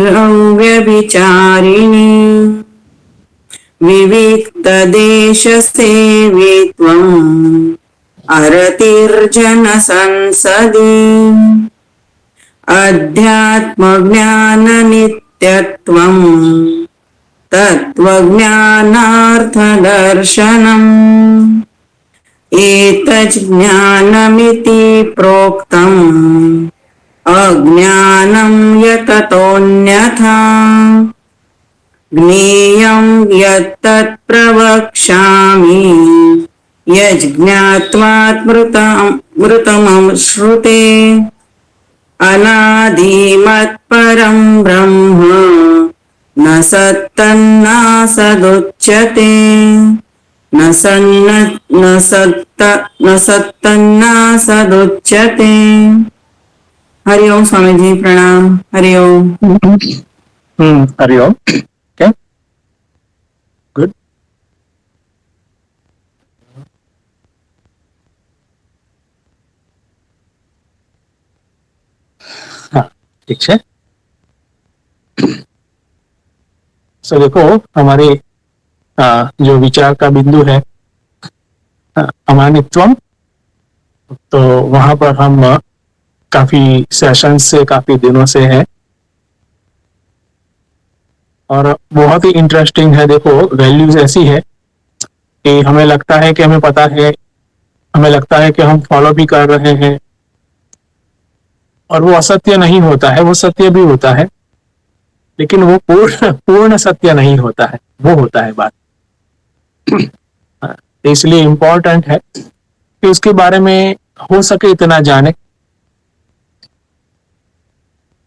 अव्यभिचारिणी विविक्तदेशसेवे त्वम् अरतिर्जनसंसदि अध्यात्मज्ञाननित्यत्वम् तत्त्वज्ञानार्थदर्शनम् एतज्ज्ञानमिति प्रोक्तम् अज्ञानं यततोऽन्यथा ज्ञेयं यत्तत् प्रवक्ष्यामि यज्ज्ञात्वामृतमश्नुते अनादिमत्परं ब्रह्म न सत्तन्नासदुच्यते न सत्तन्नासदुच्यते। हरिओम स्वामी जी, प्रणाम। हरिओम। हरिओम। Okay, good. हाँ, ठीक है। सो देखो, हमारे जो विचार का बिंदु है अमानित्वम, तो वहां पर हम काफी सेशंस से, काफी दिनों से हैं और बहुत ही इंटरेस्टिंग है। देखो, वैल्यूज ऐसी है कि हमें लगता है कि हमें पता है, हमें लगता है कि हम फॉलो भी कर रहे हैं, और वो असत्य नहीं होता है, वो सत्य भी होता है, लेकिन वो पूर्ण सत्य नहीं होता है, वो होता है बात। इसलिए इम्पोर्टेंट है कि उसके बारे में हो सके इतना जाने।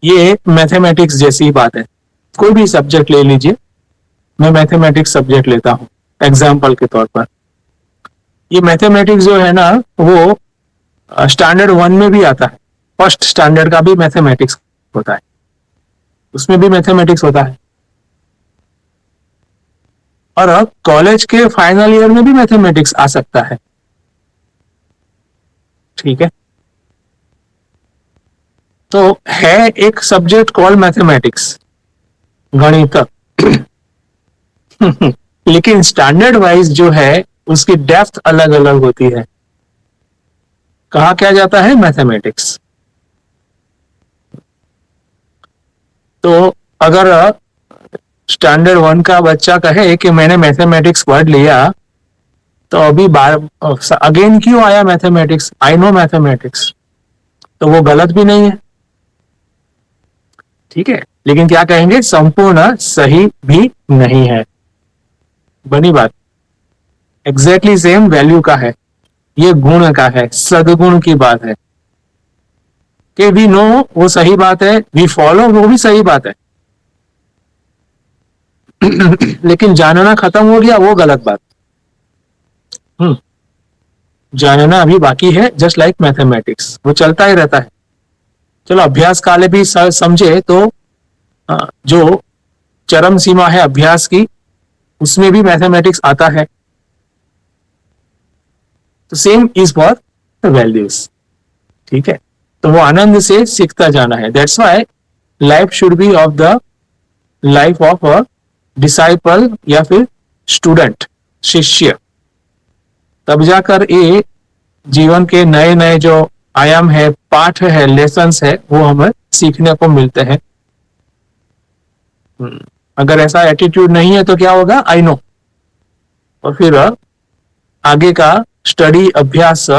ये मैथमेटिक्स जैसी बात है। कोई भी सब्जेक्ट ले लीजिए, मैं मैथमेटिक्स सब्जेक्ट लेता हूँ एग्जाम्पल के तौर पर। ये मैथमेटिक्स जो है ना, वो स्टैंडर्ड 1 में भी आता है। फर्स्ट स्टैंडर्ड का भी मैथमेटिक्स होता है, उसमें भी मैथमेटिक्स होता है, और कॉलेज के फाइनल ईयर में भी मैथमेटिक्स आ सकता है। ठीक है, तो है एक सब्जेक्ट कॉल मैथमेटिक्स, गणित। लेकिन स्टैंडर्ड वाइज जो है उसकी डेप्थ अलग अलग होती है। कहा क्या जाता है? मैथमेटिक्स। तो अगर स्टैंडर्ड 1 का बच्चा कहे कि मैंने मैथमेटिक्स पढ़ लिया, तो अभी अगेन क्यों आया मैथमेटिक्स? आई नो मैथमेटिक्स, तो वो गलत भी नहीं है। ठीक है, लेकिन क्या कहेंगे? संपूर्ण सही भी नहीं है। बनी बात। एग्जैक्टली सेम वैल्यू का है, ये गुण का है, सदगुण की बात है कि वी नो वो सही बात है, वी फॉलो वो भी सही बात है, लेकिन जानना खत्म हो गया वो गलत बात। जानना अभी बाकी है, जस्ट लाइक मैथमेटिक्स, वो चलता ही रहता है। चलो, अभ्यास काले भी समझे तो जो चरम सीमा है अभ्यास की, उसमें भी मैथमेटिक्स आता है। तो सेम इज फॉर वैल्यूज। ठीक है, तो वो आनंद से सीखता जाना है। That's why life should be of the life of a disciple या फिर स्टूडेंट, शिष्य। तब जाकर ये जीवन के नए नए जो आयाम है, पाठ है, लेसन्स है, वो हमें सीखने को मिलते हैं। अगर ऐसा एटीट्यूड नहीं है तो क्या होगा? आई नो, और फिर आगे का स्टडी, अभ्यास,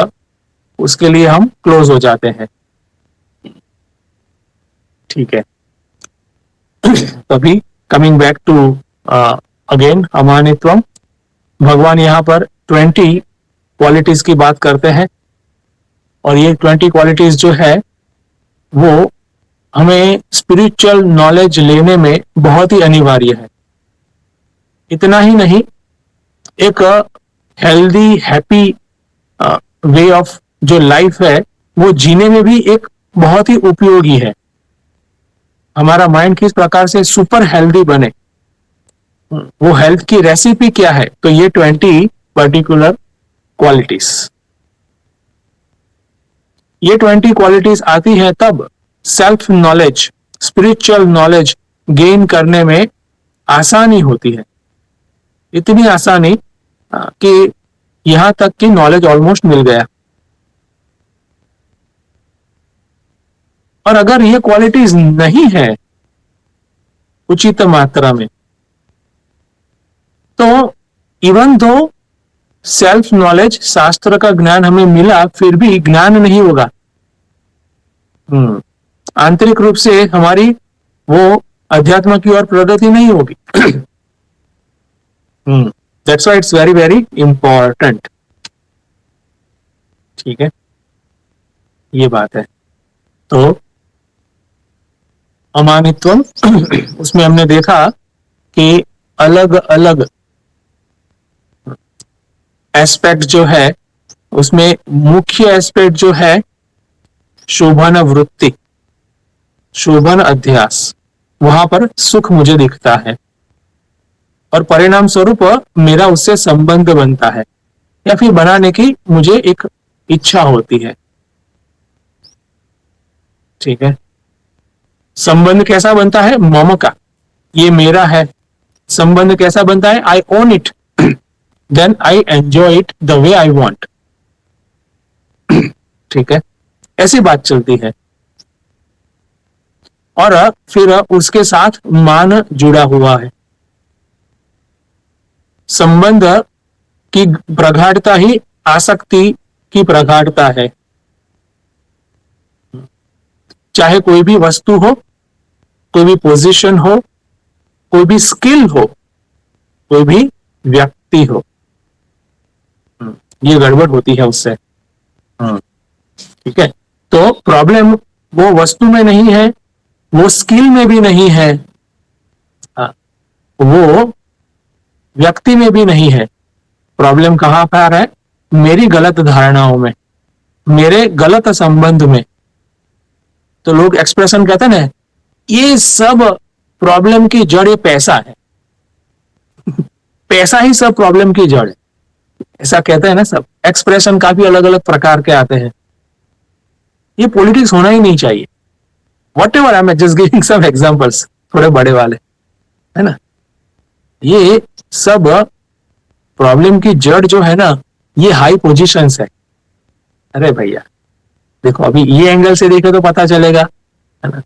उसके लिए हम क्लोज हो जाते हैं। ठीक है, तभी कमिंग बैक टू अगेन अमानित्वम, भगवान यहाँ पर 20 क्वालिटीज की बात करते हैं, और ये 20 क्वालिटीज जो है वो हमें स्पिरिचुअल नॉलेज लेने में बहुत ही अनिवार्य है। इतना ही नहीं, एक हेल्दी, हैप्पी वे ऑफ जो लाइफ है वो जीने में भी एक बहुत ही उपयोगी है। हमारा माइंड किस प्रकार से सुपर हेल्दी बने, वो हेल्थ की रेसिपी क्या है? तो ये 20 पर्टिकुलर क्वालिटीज, ये 20 क्वालिटीज आती है तब self knowledge, spiritual knowledge gain करने में आसानी होती है, इतनी आसानी कि यहां तक कि नॉलेज ऑलमोस्ट मिल गया। और अगर ये क्वालिटीज नहीं है उचित मात्रा में, तो इवन दो सेल्फ नॉलेज, शास्त्र का ज्ञान हमें मिला, फिर भी ज्ञान नहीं होगा। आंतरिक रूप से हमारी वो अध्यात्म की ओर प्रगति नहीं होगी। That's why it's very very important. ठीक है, ये बात है। तो अमानित्वम उसमें हमने देखा कि अलग अलग एस्पेक्ट जो है, उसमें मुख्य एस्पेक्ट जो है शोभन वृत्ति, शोभन अध्यास, वहां पर सुख मुझे दिखता है और परिणाम स्वरूप मेरा उससे संबंध बनता है या फिर बनाने की मुझे एक इच्छा होती है। ठीक है, संबंध कैसा बनता है? मम का, ये मेरा है। संबंध कैसा बनता है? I own it, then I enjoy it the way I want. ठीक है, ऐसी बात चलती है। और फिर उसके साथ मान जुड़ा हुआ है। संबंध की प्रगाढ़ता ही आसक्ति की प्रगाढ़ता है। चाहे कोई भी वस्तु हो, कोई भी पोजीशन हो, कोई भी स्किल हो, कोई भी व्यक्ति हो, ये गड़बड़ होती है उससे। ठीक है, तो प्रॉब्लम वो वस्तु में नहीं है, वो स्किल में भी नहीं है, वो व्यक्ति में भी नहीं है। प्रॉब्लम कहां पर है? मेरी गलत धारणाओं में, मेरे गलत संबंध में। तो लोग एक्सप्रेशन कहते हैं ना, ये सब प्रॉब्लम की जड़ ये पैसा है। पैसा ही सब प्रॉब्लम की जड़ है, ऐसा कहते हैं ना सब। एक्सप्रेशन काफी अलग अलग प्रकार के आते हैं। ये पॉलिटिक्स होना ही नहीं चाहिए। Whatever, I am just giving some examples, थोड़े बड़े वाले, है ना। ये सब प्रॉब्लम की जड़ जो है ना, ये हाई पोजीशंस है। अरे भैया देखो, अभी ये एंगल से देखे तो पता चलेगा, है ना।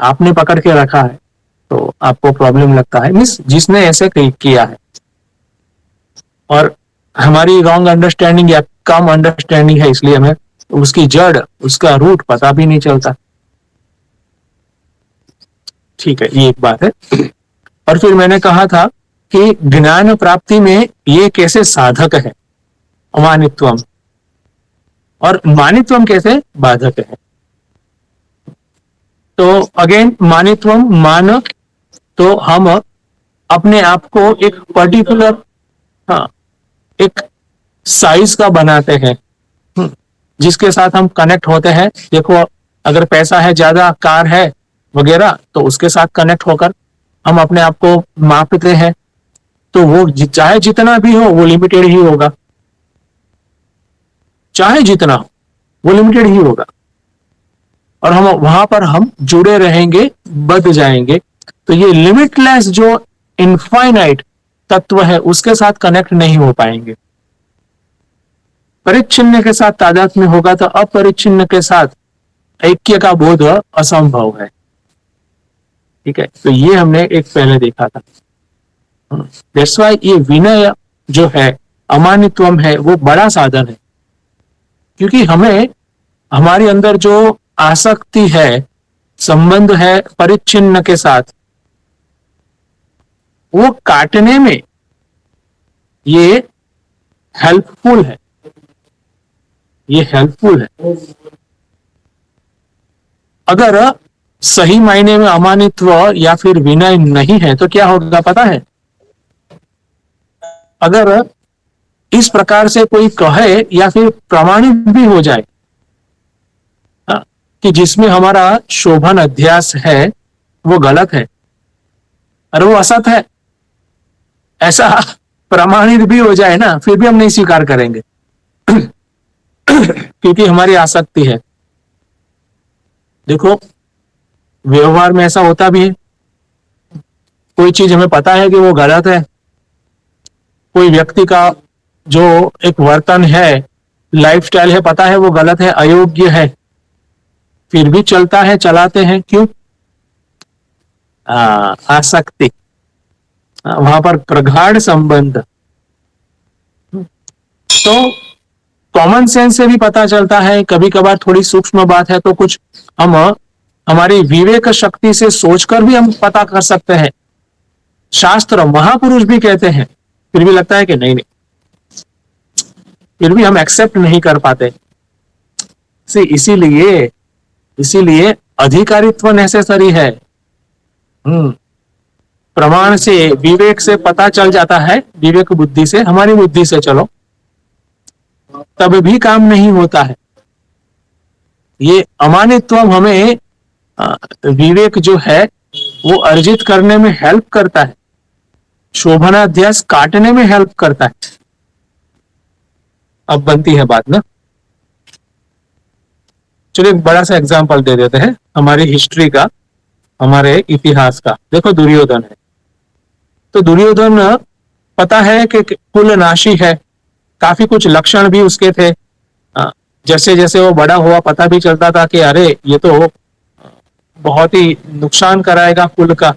आपने पकड़ के रखा है तो आपको प्रॉब्लम लगता है, मीन्स जिसने ऐसे किया है। और हमारी रॉन्ग अंडरस्टैंडिंग या कम अंडरस्टैंडिंग है, इसलिए हमें उसकी जड़, उसका रूट पता भी नहीं चलता। ठीक है, ये एक बात है। और फिर मैंने कहा था कि ज्ञान प्राप्ति में ये कैसे साधक है, अमानित्वम, और मानित्वम कैसे बाधक है। तो अगेन मानित्वम, मान तो हम अपने आप को एक पर्टिकुलर, हाँ, एक साइज का बनाते हैं जिसके साथ हम कनेक्ट होते हैं। देखो, अगर पैसा है ज्यादा, कार है वगैरह, तो उसके साथ कनेक्ट होकर हम अपने आप को मापते हैं। तो वो चाहे जितना भी हो वो लिमिटेड ही होगा, चाहे जितना हो वो लिमिटेड ही होगा। और हम वहां पर हम जुड़े रहेंगे, बद जाएंगे। तो ये लिमिटलेस जो इनफाइनाइट तत्व है उसके साथ कनेक्ट नहीं हो पाएंगे। परिच्छिन्न के साथ तादात्म्य में होगा तो अपरिच्छिन्न के साथ ऐक्य का बोध असंभव है। ठीक है, तो ये हमने एक पहले देखा था। दैट्स व्हाई ये विनय जो है, अमानित्वम है, वो बड़ा साधन है। क्योंकि हमें हमारे अंदर जो आसक्ति है, संबंध है परिच्छिन्न के साथ, वो काटने में ये हेल्पफुल है, ये हेल्पफुल है। अगर सही मायने में अमानित्व या फिर विनय नहीं है तो क्या होगा पता है? अगर इस प्रकार से कोई कहे या फिर प्रमाणित भी हो जाए कि जिसमें हमारा शोभन अध्यास है वो गलत है, अरे वो असत है, ऐसा प्रमाणित भी हो जाए ना, फिर भी हम नहीं स्वीकार करेंगे क्योंकि हमारी आसक्ति है। देखो, व्यवहार में ऐसा होता भी है कोई चीज हमें पता है कि वो गलत है, कोई व्यक्ति का जो एक वर्तन है, लाइफस्टाइल है, पता है वो गलत है, अयोग्य है, फिर भी चलता है, चलाते हैं, क्यों? आसक्ति, वहां पर प्रगाढ़ संबंध। तो कॉमन सेंस से भी पता चलता है, कभी कभार थोड़ी सूक्ष्म बात है तो कुछ हम हमारी विवेक शक्ति से सोचकर भी हम पता कर सकते हैं, शास्त्र महापुरुष भी कहते हैं, फिर भी लगता है कि नहीं नहीं, फिर भी हम एक्सेप्ट नहीं कर पाते। इसीलिए इसीलिए अधिकारित्व नेसेसरी है। प्रमाण से, विवेक से पता चल जाता है, विवेक बुद्धि से, हमारी बुद्धि से चलो, तब भी काम नहीं होता है। ये अमानित्व हमें विवेक जो है वो अर्जित करने में हेल्प करता है, शोभनाध्यास काटने में हेल्प करता है। अब बनती है बात ना, चलिए एक बड़ा सा एग्जांपल दे देते हैं हमारी हिस्ट्री का, हमारे इतिहास का। देखो दुर्योधन है, तो दुर्योधन पता है कि कुलनाशी है, काफी कुछ लक्षण भी उसके थे। जैसे जैसे वो बड़ा हुआ पता भी चलता था कि अरे ये तो बहुत ही नुकसान कराएगा कुल का,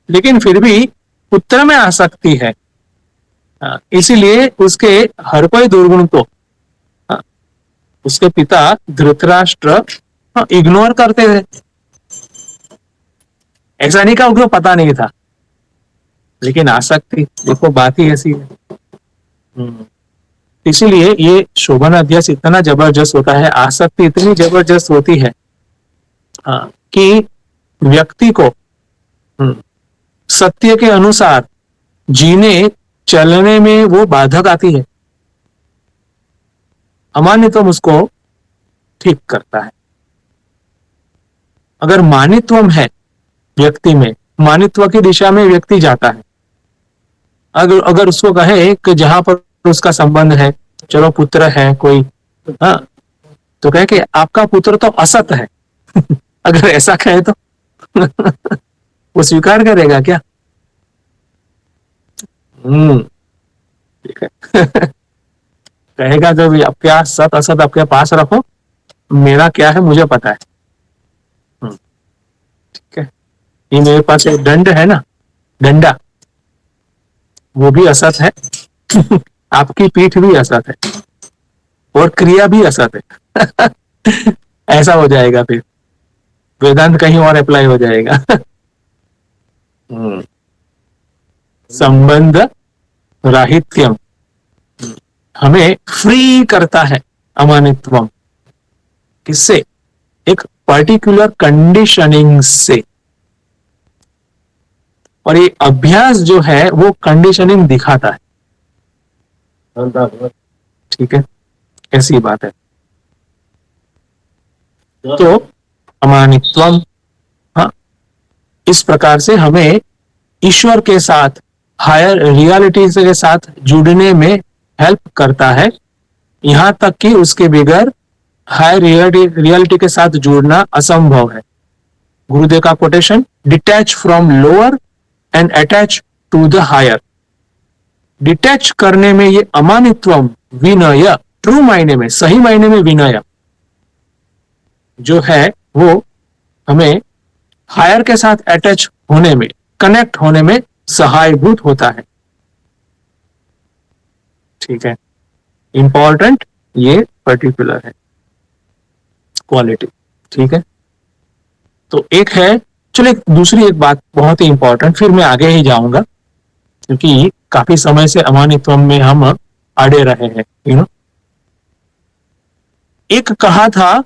लेकिन फिर भी पुत्र में आसक्ति है, इसीलिए उसके हर कोई दुर्गुण को उसके पिता धृतराष्ट्र इग्नोर करते थे। ऐसा नहीं का उनको पता नहीं था, लेकिन आसक्ति, देखो बात ही ऐसी है। इसीलिए ये शोभन अध्यास इतना जबरदस्त होता है, आसक्ति इतनी जबरदस्त होती है कि व्यक्ति को सत्य के अनुसार जीने चलने में वो बाधक आती है। अमानित्व उसको ठीक करता है। अगर मानित्वम है व्यक्ति में, मानित्व की दिशा में व्यक्ति जाता है, अगर उसको कहे कि जहां पर उसका संबंध है, चलो पुत्र है कोई, तो कहे कि आपका पुत्र तो असत है अगर ऐसा कहे तो वो स्वीकार करेगा क्या? ठीक है कहेगा जो भी आपके सत असत आपके पास रखो, मेरा क्या है मुझे पता है। ठीक है, ये मेरे पास एक दंड है ना, डंडा, वो भी असत है आपकी पीठ भी असत है और क्रिया भी असत है ऐसा हो जाएगा, फिर वेदांत कहीं और अप्लाई हो जाएगा संबंध राहित्यम हमें फ्री करता है अमानित्वम। किससे? एक पर्टिकुलर कंडीशनिंग से। और ये अभ्यास जो है वो कंडीशनिंग दिखाता है। ठीक है, ऐसी बात है। तो अमानित्वम, हाँ, इस प्रकार से हमें ईश्वर के साथ, हायर रियलिटी के साथ जुड़ने में हेल्प करता है। यहां तक कि उसके बगैर हायर रियलिटी के साथ जुड़ना असंभव है। गुरुदेव का quotation, detach from lower and attach to the higher. Detach करने में ये अमानित्वम, विनय, ट्रू मायने में, सही मायने में विनय जो है वो हमें हायर के साथ अटैच होने में, कनेक्ट होने में सहायभूत होता है। ठीक है, इंपॉर्टेंट ये पर्टिकुलर है क्वालिटी। ठीक है, तो एक है, चलो दूसरी एक बात बहुत ही इंपॉर्टेंट, फिर मैं आगे ही जाऊंगा क्योंकि काफी समय से अमानित्व में हम अड़े रहे हैं। एक कहा था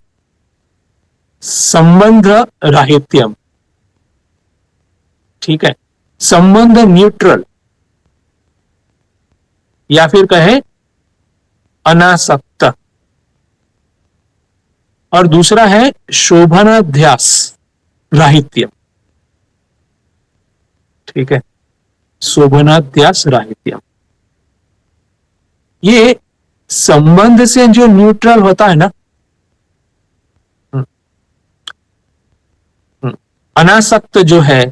संबंध राहित्यम। ठीक है, संबंध न्यूट्रल, या फिर कहे अनासक्त। और दूसरा है शोभनाध्यास राहित्यम। ठीक है, शोभनाध्यास राहित्यम, ये संबंध से जो न्यूट्रल होता है ना, अनासक्त जो है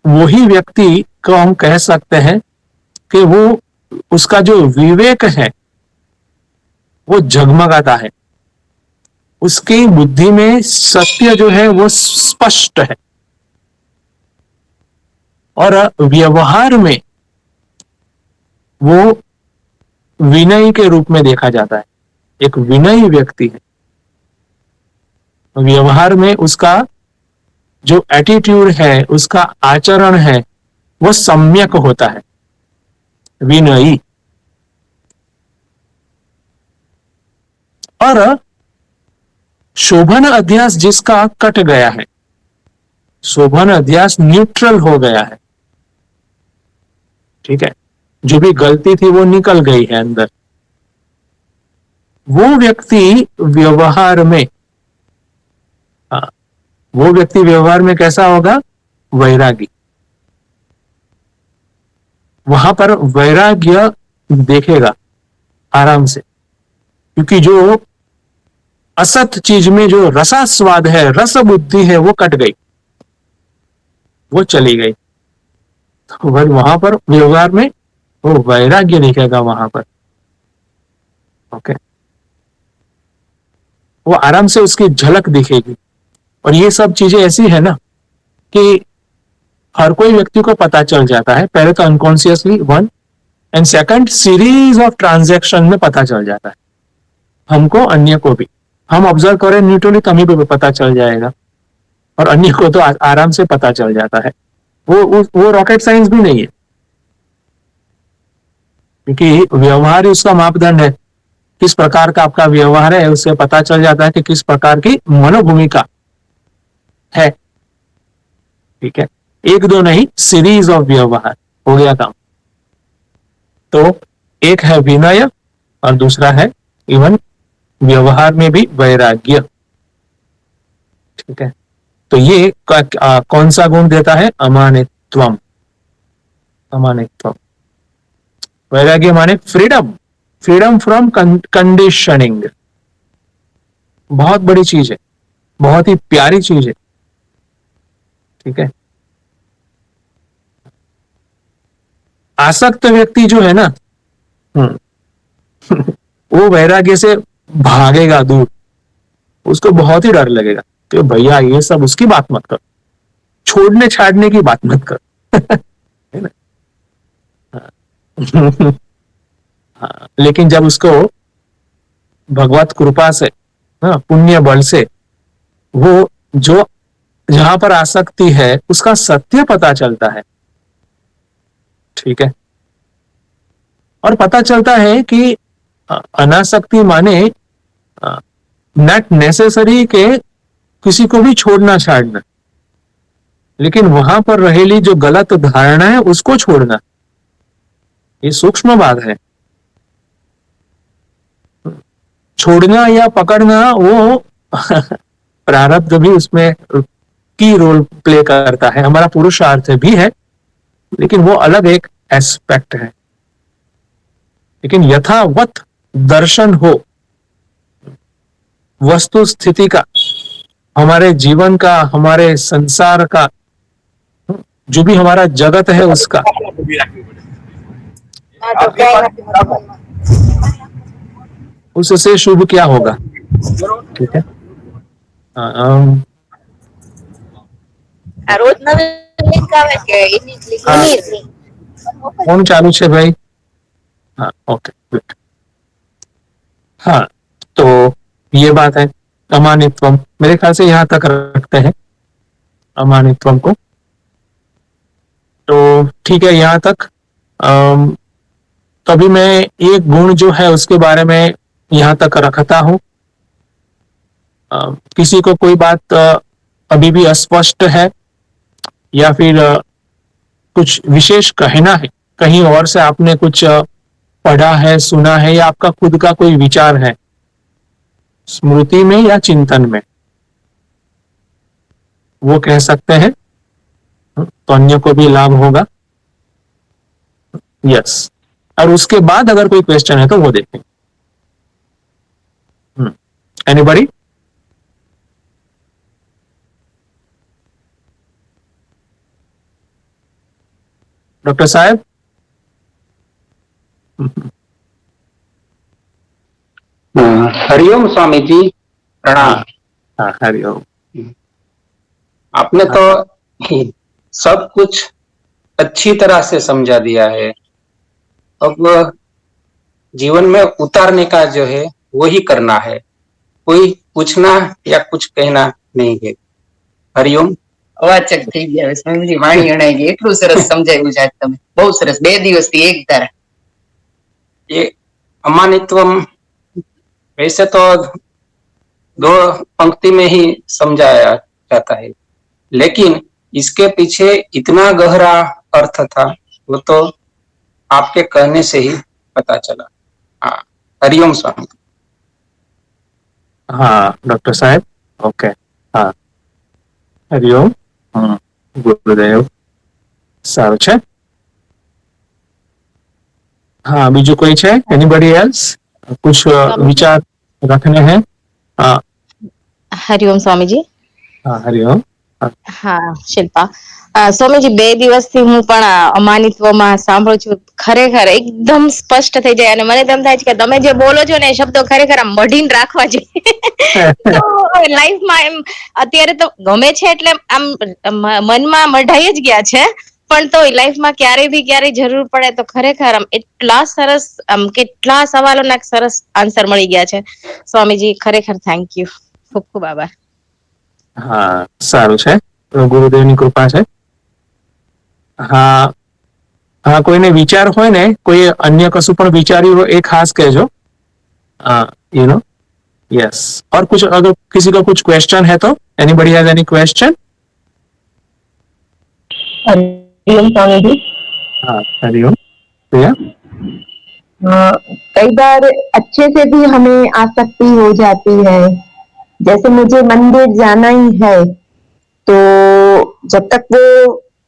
वही व्यक्ति को हम कह सकते हैं कि वो, उसका जो विवेक है वो जगमगाता है, उसकी बुद्धि में सत्य जो है वो स्पष्ट है, और व्यवहार में वो विनयी के रूप में देखा जाता है। एक विनयी व्यक्ति है, व्यवहार में उसका जो एटीट्यूड है, उसका आचरण है, वो सम्यक होता है, विनयी। और शोभन अध्यास जिसका कट गया है, शोभन अध्यास न्यूट्रल हो गया है, ठीक है, जो भी गलती थी वो निकल गई है अंदर, वो व्यक्ति व्यवहार में, हाँ, वो व्यक्ति व्यवहार में कैसा होगा? वैरागी। वहां पर वैराग्य देखेगा आराम से, क्योंकि जो असत चीज में जो रसास्वाद है, रस बुद्धि है, वो कट गई, वो चली गई। तो वहां पर व्यवहार में वो वैराग्य दिखेगा वहां पर। ओके, वो आराम से उसकी झलक दिखेगी। और ये सब चीजें ऐसी है ना कि हर कोई व्यक्ति को पता चल जाता है, पहले तो unconsciously one, and second series of transaction में पता चल जाता है, हमको, अन्य को भी। हम ऑब्जर्व करें न्यूट्रली तभी भी पता चल जाएगा, और अन्य को तो आराम से पता चल जाता है। वो रॉकेट साइंस भी नहीं है, क्योंकि व्यवहार ही उसका मापदंड है। किस प्रकार का आपका व्यवहार है, उससे पता चल जाता है कि किस प्रकार की मनोभूमिका है। ठीक है, एक दो नहीं, सीरीज ऑफ व्यवहार, हो गया काम। तो एक है विनय और दूसरा है इवन व्यवहार में भी वैराग्य। ठीक है, तो ये कौन सा गुण देता है? अमानित्वम। अमानित्वम, वैराग्य माने फ्रीडम, फ्रीडम फ्रॉम कंडीशनिंग। बहुत बड़ी चीज है, बहुत ही प्यारी चीज है। ठीक है, आसक्त व्यक्ति जो है ना, वो वैराग्य से भागेगा दूर, उसको बहुत ही डर लगेगा कि भैया ये सब उसकी बात मत कर, छोड़ने छाड़ने की बात मत कर। है ना? हाँ, लेकिन जब उसको भगवत कृपा से, हाँ, पुण्य बल से, वो जो जहां पर आसक्ति है उसका सत्य पता चलता है। ठीक है, और पता चलता है कि अनासक्ति माने नॉट नेसेसरी के किसी को भी छोड़ना छाड़ना, लेकिन वहां पर रहेली जो गलत धारणा है उसको छोड़ना, ये सूक्ष्म बात है। छोड़ना या पकड़ना वो प्रारब्ध भी उसमें की रोल प्ले करता है, हमारा पुरुषार्थ भी है, लेकिन वो अलग एक एस्पेक्ट है। लेकिन यथावत दर्शन हो वस्तु स्थिति का, हमारे जीवन का, हमारे संसार का, जो भी हमारा जगत है उसका, उससे शुभ क्या होगा? ठीक है, रोज नवीन लिंक આવે કે એની फोन चालू है भाई? हाँ, ओके, गुड। हाँ, तो ये बात है अमानित्वम। मेरे ख्याल से यहां तक रखते हैं अमानित्वम को। तो ठीक है, यहां तक। तो अभी मैं एक गुण जो है उसके बारे में यहां तक रखता हूं। किसी को कोई बात अभी भी अस्पष्ट है, या फिर कुछ विशेष कहना है, कहीं और से आपने कुछ पढ़ा है, सुना है, या आपका खुद का कोई विचार है स्मृति में या चिंतन में, वो कह सकते हैं, तो अन्य को भी लाभ होगा। यस, और उसके बाद अगर कोई क्वेश्चन है तो वो देखें। एनीबॉडी? डॉक्टर साहब? हरिओम स्वामी जी, प्रणाम। हाँ हाँ, हरिओम। आपने तो सब कुछ अच्छी तरह से समझा दिया है। अब जीवन में उतारने का जो है वो ही करना है, कोई पूछना या कुछ कहना नहीं है। हरिओम। વાચક થઈ ગયા હવે સ્વામીજી, વાણી અણાઈ ગઈ. એટલું સરસ સમજાવ્યું છે આજ તમે, બહુ સરસ. 2 દિવસથી એક ધારા. ये अमानित्वम वैसे तो 2 पंक्ति में ही समझाया जाता है, लेकिन इसके पीछे इतना गहरा अर्थ था, वो तो आपके कहने से ही पता चला। हाँ, हरिओम स्वामी। हाँ डॉक्टर साहब, ओके। हाँ, हरिओम। ગુરુદેવ. સારું છે. हाँ, બીજું કોઈ છે? એનીબડી એલ્સ कुछ विचार रखने हैं? हाँ હરિઓમ સ્વામીજી. हाँ, हरिओम. હા શિલ્પા, સ્વામીજી 2 દિવસથી હું પણ અમાનિત્વમાં સાંભળું છું. ખરેખર એકદમ સ્પષ્ટ થઈ જાય અને મને તેમ થાય છે કે તમે જે બોલો છો ને એ શબ્દો ખરેખર આમ મઢીને રાખવા જોઈએ. તો લાઈફમાં એમ અત્યારે તો ગમે છે એટલે આમ મનમાં મઢાઈ જ ગયા છે, પણ તો લાઈફમાં ક્યારેય બી ક્યારેય જરૂર પડે તો ખરેખર આમ એટલા સરસ, આમ કેટલા સવાલોના સરસ આન્સર મળી ગયા છે. સ્વામીજી ખરેખર થેન્ક યુ, ખૂબ ખૂબ આભાર. હા સારું છે, ગુરુદેવની કૃપા છે. હા હા, કોઈને વિચાર હોય ને, કોઈ અન્ય કશું પણ વિચાર્યું હોય એ ખાસ કહેજો. You know yes. और कुछ अगर किसी का कुछ क्वेश्चन है तो एनीबडी हैज एनी क्वेश्चन? हरिओम स्वामी जी। हाँ हरिओम प्रिया. कई बार अच्छे से भी हमें आसक्ति हो जाती है, जैसे मुझे मंदिर जाना ही है, तो जब तक वो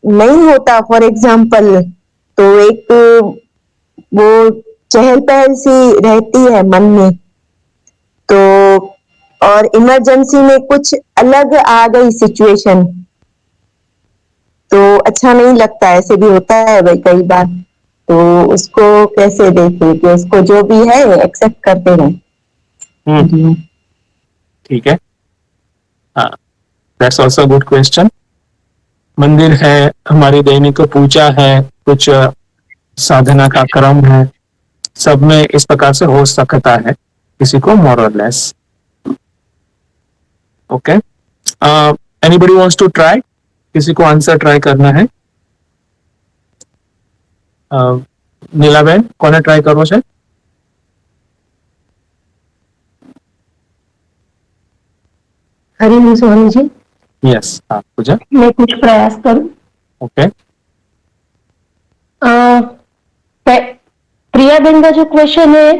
नहीं होता, फॉर एग्जाम्पल, तो एक वो चहल पहल सी रहती है मन में, तो और इमरजेंसी में कुछ अलग आ गई सिचुएशन, तो अच्छा नहीं लगता। ऐसे भी होता है भाई कई बार, तो उसको कैसे देखें कि उसको जो भी है एक्सेप्ट करते रहें। ठीक है. हाँ, दैट्स ऑल्सो गुड क्वेश्चन. मंदिर है, हमारी दैनिक पूजा है, कुछ साधना का क्रम है, सब में इस प्रकार से हो सकता है किसी को, मोर और less. Okay, anybody wants to try? किसी को आंसर ट्राई करना है? नीलाबेन, कोने ट्राई करવો છે? हरिओम स्वामी जी। यस, हाँ पूजा. मैं कुछ प्रयास करूं। ओके. प्रियाबेन का जो क्वेश्चन है,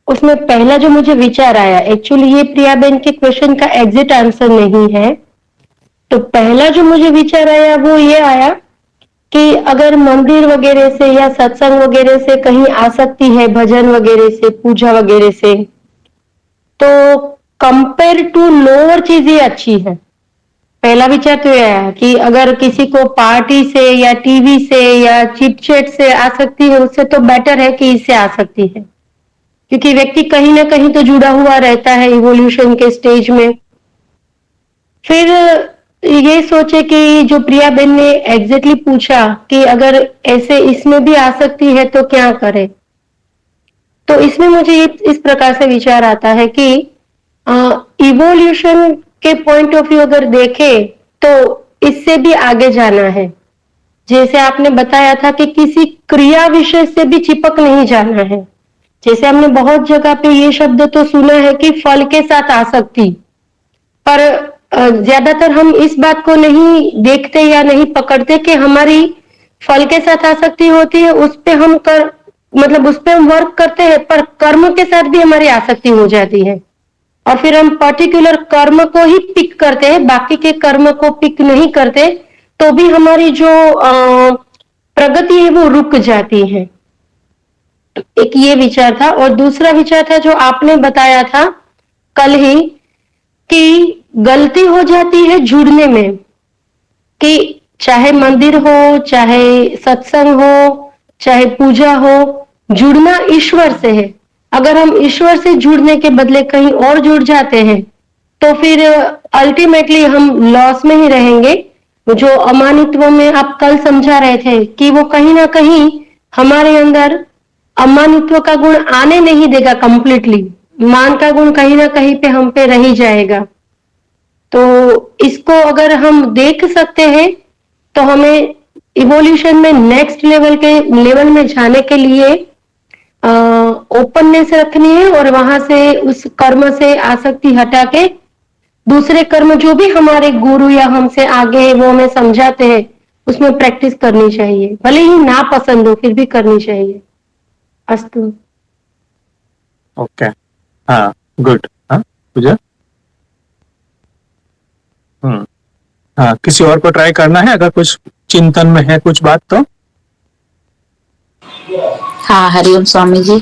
उसमें पहला जो मुझे विचार आया, एक्चुअली ये प्रियाबेन के क्वेश्चन का एग्जिट आंसर नहीं है, तो पहला जो मुझे विचार आया वो ये आया कि अगर मंदिर वगैरह से या सत्संग वगैरह से कहीं आसक्ति है, भजन वगैरह से, पूजा वगैरह से, तो कंपेयर टू लोअर चीजें अच्छी है। पहला विचार तो यह है कि अगर किसी को पार्टी से या टीवी से या चिटचैट से आसक्ति है, उससे तो बेटर है कि इससे आसक्ति है, क्योंकि व्यक्ति कहीं ना कहीं तो जुड़ा हुआ रहता है इवोल्यूशन के स्टेज में। फिर ये सोचे कि जो प्रिया बेन ने एग्जैक्टली पूछा कि अगर ऐसे इसमें भी आसक्ति है तो क्या करे, तो इसमें मुझे इस प्रकार से विचार आता है कि इवोल्यूशन के पॉइंट ऑफ व्यू अगर देखे तो इससे भी आगे जाना है। जैसे आपने बताया था कि किसी क्रिया विषय से भी चिपक नहीं जाना है। जैसे हमने बहुत जगह पे ये शब्द तो सुना है कि फल के साथ आसक्ति, पर ज्यादातर हम इस बात को नहीं देखते या नहीं पकड़ते कि हमारी फल के साथ आसक्ति होती है, उस पे हम मतलब उस पे हम वर्क करते हैं, पर कर्म के साथ भी हमारी आसक्ति हो जाती है और फिर हम पर्टिकुलर कर्म को ही पिक करते हैं, बाकी के कर्म को पिक नहीं करते, तो भी हमारी जो प्रगति है वो रुक जाती है। तो एक ये विचार था, और दूसरा विचार था जो आपने बताया था कल ही कि गलती हो जाती है जुड़ने में, कि चाहे मंदिर हो, चाहे सत्संग हो, चाहे पूजा हो, जुड़ना ईश्वर से है। अगर हम ईश्वर से जुड़ने के बदले कहीं और जुड़ जाते हैं तो फिर अल्टीमेटली हम लॉस में ही रहेंगे। जो अमानित्व में आप कल समझा रहे थे कि वो कहीं ना कहीं हमारे अंदर अमानित्व का गुण आने नहीं देगा कंप्लीटली, मान का गुण कहीं ना कहीं पे हम पे रह ही जाएगा। तो इसको अगर हम देख सकते हैं तो हमें इवोल्यूशन में नेक्स्ट लेवल में जाने के लिए ओपननेस रखनी है और वहां से उस कर्म से आसक्ति हटा के दूसरे कर्म जो भी हमारे गुरु या हमसे आगे है वो हमें समझाते हैं उसमें प्रैक्टिस करनी चाहिए, भले ही ना पसंद हो फिर भी करनी चाहिए। अस्तु। ओके, हाँ, गुड। हाँ, पूजा। हाँ, किसी और को ट्राई करना है अगर कुछ चिंतन में है कुछ बात तो। हाँ, हरिओम स्वामी जी।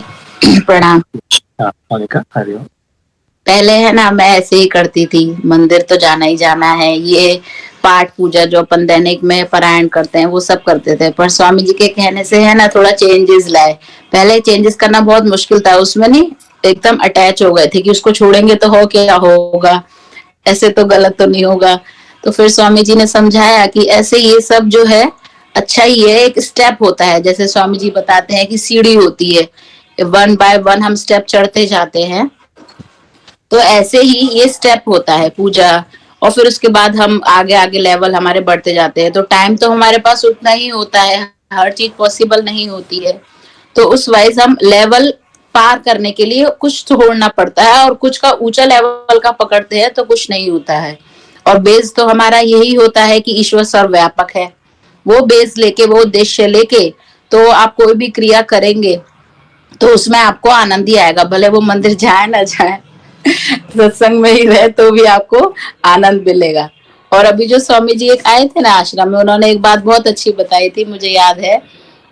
प्रणाम। हाँ, मोनिका, हरिओम। पहले है ना मैं ऐसे ही करती थी, मंदिर तो जाना ही जाना है, ये पाठ पूजा जो अपन दैनिक में पारायण करते हैं वो सब करते थे। पर स्वामी जी के कहने से है ना थोड़ा चेंजेस लाए। पहले चेंजेस करना बहुत मुश्किल था, उसमें नहीं एकदम अटैच हो गए थे कि उसको छोड़ेंगे तो हो क्या होगा, ऐसे तो गलत तो नहीं होगा। तो फिर स्वामी जी ने समझाया कि ऐसे ये सब जो है अच्छा ही है, एक स्टेप होता है। जैसे स्वामी जी बताते हैं कि सीढ़ी होती है, 1 बाय 1 हम स्टेप चढ़ते जाते हैं, तो ऐसे ही ये स्टेप होता है पूजा। और फिर उसके बाद हम आगे आगे लेवल हमारे बढ़ते जाते हैं। तो टाइम तो हमारे पास उतना ही होता है, हर चीज पॉसिबल नहीं होती है। तो उस वाइज हम लेवल पार करने के लिए कुछ छोड़ना पड़ता है, और कुछ का ऊंचा लेवल का पकड़ते हैं तो कुछ नहीं होता है। और बेस तो हमारा यही होता है कि ईश्वर सर्वव्यापक है। वो बेस लेके, वो उद्देश्य लेके तो आप कोई भी क्रिया करेंगे तो उसमें आपको आनंद ही आएगा, भले वो मंदिर जाए ना जाए, सत्संग में ही रहे तो भी आपको आनंद मिलेगा। और अभी जो स्वामी जी एक आए थे ना आश्रम में, उन्होंने एक बात बहुत अच्छी बताई थी, मुझे याद है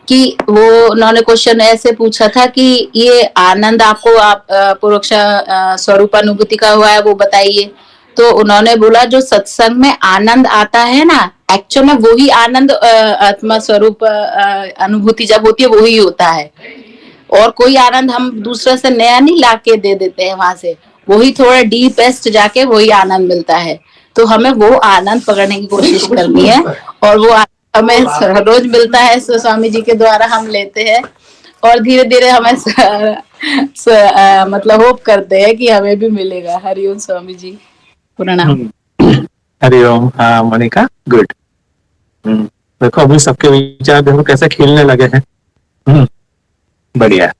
कि वो उन्होंने क्वेश्चन ऐसे पूछा था कि ये आनंद आपको आप परोक्ष स्वरूप अनुभूति का हुआ है वो बताइए। तो उन्होंने बोला जो सत्संग में आनंद आता है ना, एक्चुअल में वही आनंद आत्मा स्वरूप अनुभूति जब होती है वही होता है। और कोई आनंद हम दूसरे से नया नहीं लाके दे देते हैं, वहां से वही थोड़ा डीपेस्ट जाके वही आनंद मिलता है। तो हमें वो आनंद पकड़ने की कोशिश करनी है, और वो हमें रोज मिलता है। सो स्वामी जी के द्वारा हम लेते हैं और धीरे धीरे हमें मतलब होप करते हैं कि हमें भी मिलेगा। हरिओम स्वामी जी, प्रणाम। हरिओम। हाँ मोनिका, गुड। देखो अभी सबके विचार देखो कैसे खिलने लगे हैं। बढ़िया।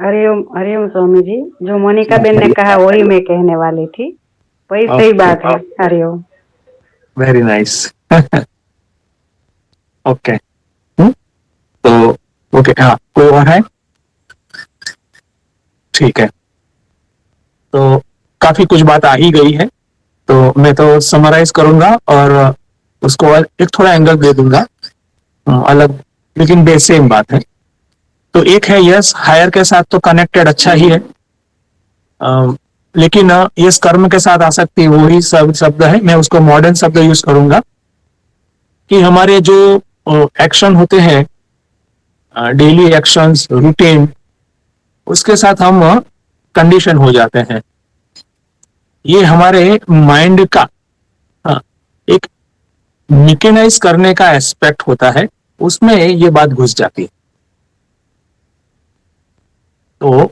हरिओम, हरिओम स्वामी जी। जो मोनिका बेन ने कहा वही मैं कहने वाली थी, वही सही बात है। हरिओम। Very nice. ओके, तो ओके, हाँ, कोई और है? ठीक है, तो काफी कुछ बात आ ही गई है, तो मैं तो समराइज करूंगा और उसको एक थोड़ा एंगल दे दूंगा अलग, लेकिन बेस सेम बात है। तो एक है यस, हायर के साथ तो कनेक्टेड अच्छा ही है, लेकिन यस कर्म के साथ आ सकती वही शब्द है, मैं उसको मॉडर्न शब्द यूज करूंगा कि हमारे जो एक्शन होते हैं, डेली एक्शंस, रूटीन, उसके साथ हम कंडीशन हो जाते हैं। ये हमारे माइंड का एक मिकेनाइज करने का एस्पेक्ट होता है, उसमें ये बात घुस जाती है। तो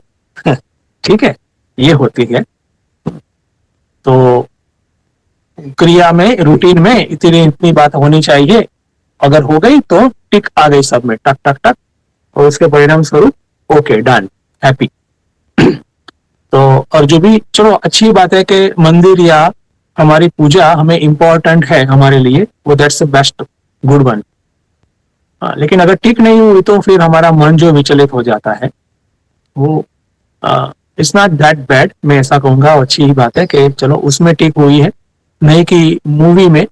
ठीक है, ये होती है। तो क्रिया में, रूटीन में इतनी बात होनी चाहिए, अगर हो गई तो टिक आ गई सब में, टक टक टक, और उसके परिणाम स्वरूप ओके, डन, हैप्पी। तो और जो भी, चलो अच्छी बात है कि मंदिर या हमारी पूजा हमें इम्पोर्टेंट है हमारे लिए, वो that's the best, good one. लेकिन अगर टिक नहीं हुई तो फिर हमारा मन जो विचलित हो जाता है वो इट्स नॉट दैट बैड, मैं ऐसा कहूंगा। अच्छी ही बात है कि चलो उसमें टिक हुई है, नहीं कि मूवी में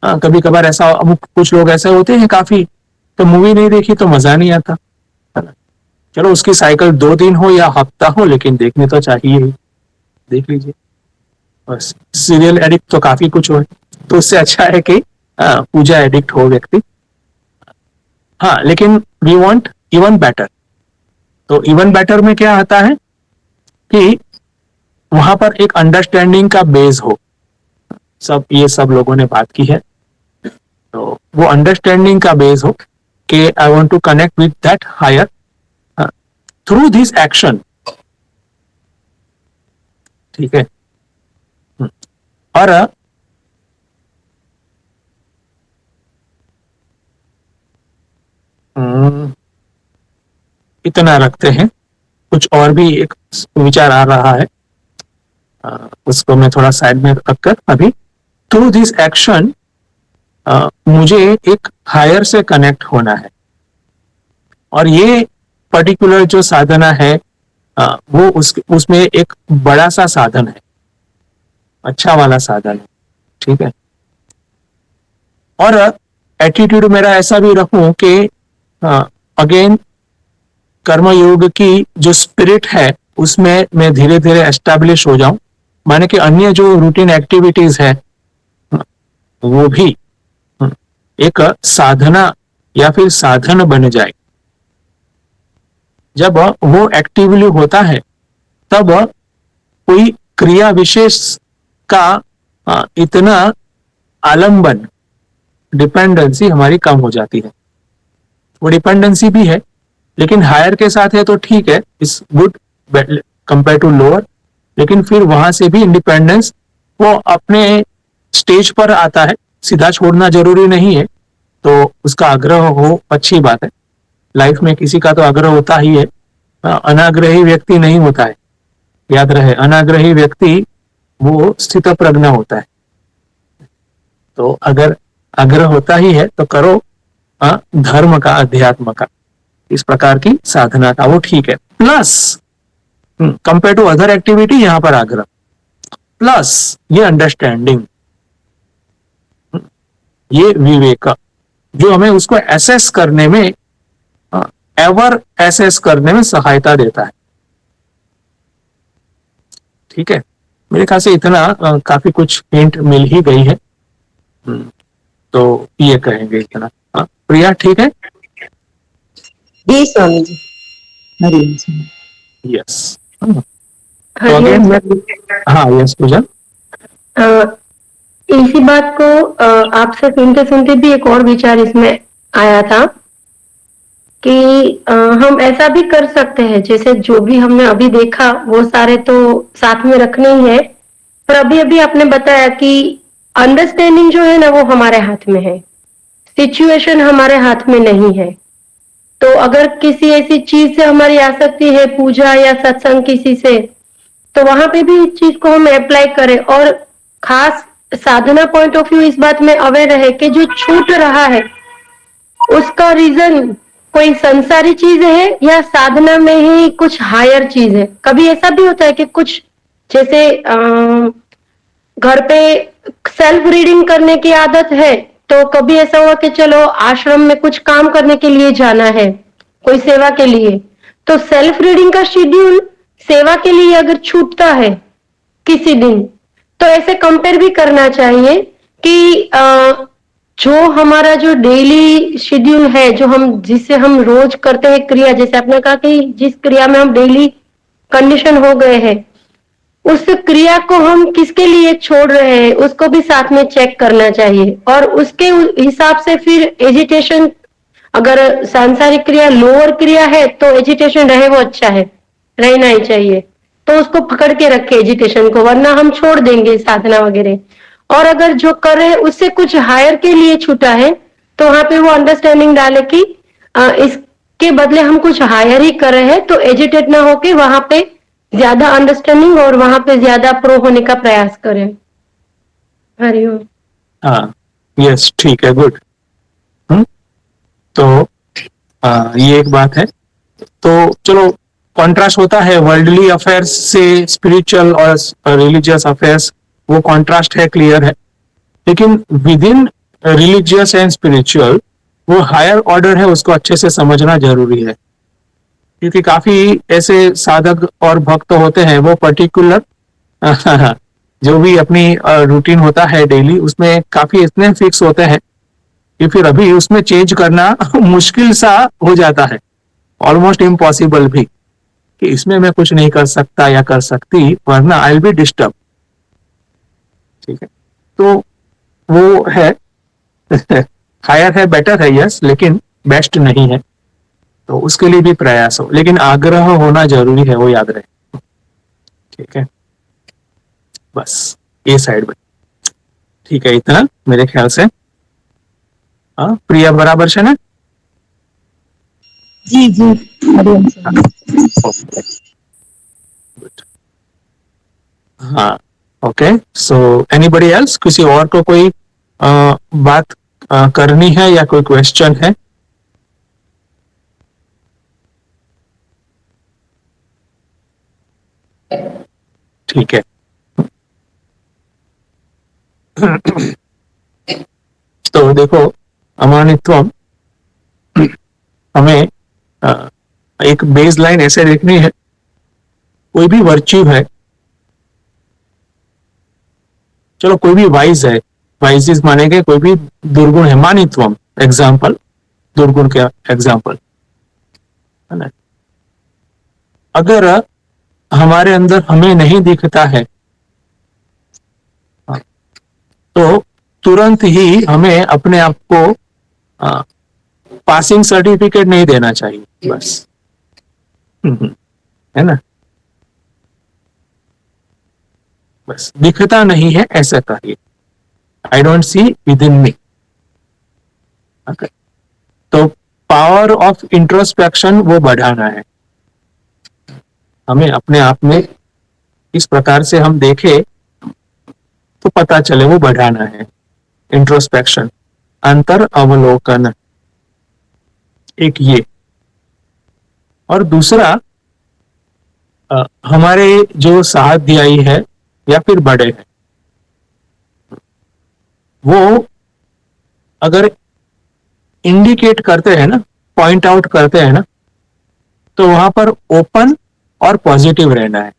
कभी कभार ऐसा, अमुक कुछ लोग ऐसे होते हैं काफी, तो मूवी नहीं देखी तो मजा नहीं आता, है ना। चलो उसकी साइकिल 2 दिन हो या हफ्ता हो, लेकिन देखने तो चाहिए ही, देख लीजिए। बस सीरियल एडिक्ट तो काफी कुछ हो, तो उससे अच्छा है कि पूजा एडिक्ट हो व्यक्ति। हाँ, लेकिन वी वांट इवन बेटर। तो इवन बेटर में क्या आता है कि वहां पर एक अंडरस्टैंडिंग का बेस हो। सब लोगों ने बात की है, तो वो अंडरस्टैंडिंग का बेस हो कि I want to connect with that higher through this action. ठीक है। और इतना रखते हैं। कुछ और भी एक विचार आ रहा है, उसको मैं थोड़ा साइड में रखकर अभी थ्रू दिस एक्शन मुझे एक हायर से कनेक्ट होना है। और ये पर्टिकुलर जो साधना है वो उसमें एक बड़ा सा साधन है, अच्छा वाला साधन है। ठीक है। और एटीट्यूड मेरा ऐसा भी रखूं कि अगेन कर्मयोग की जो स्पिरिट है उसमें मैं धीरे धीरे एस्टैब्लिश हो जाऊं, माने कि अन्य जो रूटीन एक्टिविटीज है वो भी एक साधना या फिर साधन बन जाए। जब वो एक्टिवली होता है तब कोई क्रिया विशेष का इतना आलंबन, डिपेंडेंसी हमारी कम हो जाती है। वो डिपेंडेंसी भी है, लेकिन हायर के साथ है तो ठीक है, is good compare to lower. लेकिन फिर वहां से भी इंडिपेंडेंस वो अपने स्टेज पर आता है, सीधा छोड़ना जरूरी नहीं है। तो उसका आग्रह हो, अच्छी बात है। लाइफ में किसी का तो आग्रह होता ही है, अनाग्रही व्यक्ति नहीं होता है। याद रहे, अनाग्रही व्यक्ति वो स्थित प्रज्ञ होता है। तो अगर आग्रह होता ही है तो करो धर्म का, अध्यात्म का, इस प्रकार की साधना का, वो ठीक है। Plus compare to other activity यहाँ पर आग्रह, प्लस ये अंडरस्टैंडिंग, ये विवेक जो हमें उसको एसेस करने में, एवर एसेस करने में सहायता देता है। ठीक है। मेरे ख्याल से इतना काफी कुछ हिंट मिल ही गई है। तो ये कहेंगे इतना। प्रिया ठीक है? जी स्वामी जी। यस। तो अगेन हाँ, यस पूजा। इसी बात को आपसे सुनते सुनते भी एक और विचार इसमें आया था कि हम ऐसा भी कर सकते हैं, जैसे जो भी हमने अभी देखा वो सारे तो साथ में रखने ही है, पर अभी अभी आपने बताया कि अंडरस्टैंडिंग जो है ना वो हमारे हाथ में है, सिचुएशन हमारे हाथ में नहीं है। तो अगर किसी ऐसी चीज से हमारी आसक्ति है, पूजा या सत्संग किसी से, तो वहां पे भी इस चीज को हम अप्लाई करें। और खास साधना पॉइंट ऑफ व्यू इस बात में अवेयर रहे कि जो छूट रहा है उसका रीजन कोई संसारी चीज है या साधना में ही कुछ हायर चीज है। कभी ऐसा भी होता है कि कुछ जैसे घर पे सेल्फ रीडिंग करने की आदत है, तो कभी ऐसा हुआ कि चलो आश्रम में कुछ काम करने के लिए जाना है, कोई सेवा के लिए, तो सेल्फ रीडिंग का शेड्यूल सेवा के लिए अगर छूटता है किसी दिन, तो ऐसे कंपेयर भी करना चाहिए कि जो हमारा जो डेली शेड्यूल है, जो हम जिससे हम रोज करते हैं क्रिया, जैसे आपने कहा कि जिस क्रिया में हम डेली कंडीशन हो गए हैं, उस क्रिया को हम किसके लिए छोड़ रहे हैं उसको भी साथ में चेक करना चाहिए। और उसके हिसाब से फिर एजिटेशन, अगर सांसारिक क्रिया लोअर क्रिया है तो एजिटेशन रहे वो अच्छा है, रहना ही चाहिए, तो उसको पकड़ के रखे एजिटेशन को, वरना हम छोड़ देंगे साधना वगैरह। और अगर जो कर रहे उससे कुछ हायर के लिए छूटा है तो वहां पे वो अंडरस्टैंडिंग डाले कि इसके बदले हम कुछ हायर ही कर रहे हैं, तो एजिटेट ना होके वहां पे ज्यादा अंडरस्टैंडिंग और वहां पे ज्यादा प्रो होने का प्रयास करें। हरिओम। हाँ, यस, ठीक है, गुड। तो ये एक बात है। तो चलो, कॉन्ट्रास्ट होता है वर्ल्डली अफेयर्स से स्पिरिचुअल और रिलीजियस अफेयर्स, वो कॉन्ट्रास्ट है, क्लियर है। लेकिन with in religious and spiritual वो हायर ऑर्डर है, उसको अच्छे से समझना जरूरी है। क्योंकि काफी ऐसे साधक और भक्त होते हैं, वो पर्टिकुलर जो भी अपनी रूटीन होता है डेली, उसमें काफी इतने फिक्स होते हैं कि फिर अभी उसमें चेंज करना मुश्किल सा हो जाता है, ऑलमोस्ट इम्पॉसिबल भी, कि इसमें मैं कुछ नहीं कर सकता या कर सकती वरना आई विल बी डिस्टर्ब। ठीक है, तो वो है हायर है, बेटर है, यस, लेकिन बेस्ट नहीं है। तो उसके लिए भी प्रयास हो, लेकिन आग्रह होना जरूरी है, वो याद रहे। ठीक है, बस ये साइड में ठीक है, इतना मेरे ख्याल से। हाँ प्रिया, बराबर है ना? जी जी, हरिओम स्वामी। ओके, हाँ ओके। सो एनीबडी एल्स, किसी और को कोई बात करनी है या कोई क्वेश्चन है? ठीक है। तो देखो, अमानित्वम हमें एक बेस लाइन ऐसे देखनी है, कोई भी वर्च्यू है, चलो कोई भी वाइज है, वाइजेस मानेंगे, कोई भी दुर्गुण है, मानित्वम एग्जाम्पल, दुर्गुण के एग्जाम्पल है ना, अगर हमारे अंदर हमें नहीं दिखता है तो तुरंत ही हमें अपने आप को पासिंग सर्टिफिकेट नहीं देना चाहिए, बस। है ना, बस दिखता नहीं है ऐसा कहिए, I don't see with in मी। तो पावर ऑफ इंट्रोस्पेक्शन वो बढ़ाना है, हमें अपने आप में इस प्रकार से हम देखें तो पता चले, वो बढ़ाना है। इंट्रोस्पेक्शन, अंतर अवलोकन, एक ये। और दूसरा, हमारे जो साध्यायी है या फिर बड़े हैं, वो अगर इंडिकेट करते हैं ना, पॉइंट आउट करते हैं ना, तो वहां पर ओपन और पॉजिटिव रहना है।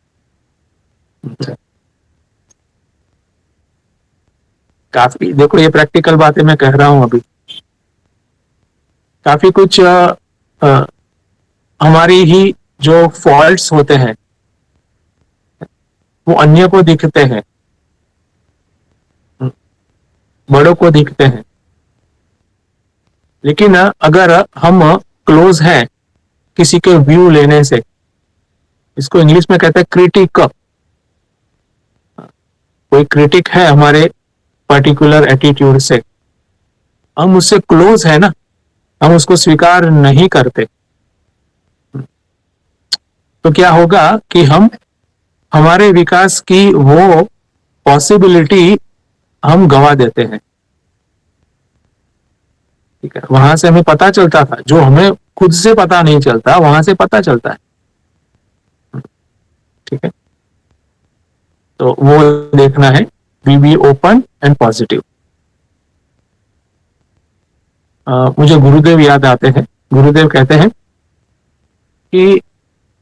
काफी देखो, ये प्रैक्टिकल बातें मैं कह रहा हूं अभी, काफी कुछ हमारी ही जो फॉल्ट्स होते हैं वो अन्य को दिखते हैं, बड़ों को दिखते हैं, लेकिन अगर हम क्लोज हैं किसी के व्यू लेने से, इसको इंग्लिश में कहते हैं क्रिटिक, कोई क्रिटिक है हमारे पर्टिकुलर एटीट्यूड से, हम उससे क्लोज है ना, हम उसको स्वीकार नहीं करते, तो क्या होगा कि हम हमारे विकास की वो पॉसिबिलिटी हम गवा देते हैं। ठीक है, वहां से हमें पता चलता था, जो हमें खुद से पता नहीं चलता वहां से पता चलता है। ठीक है, तो वो देखना है, बी ओपन एंड पॉजिटिव। मुझे गुरुदेव याद आते हैं, गुरुदेव कहते हैं कि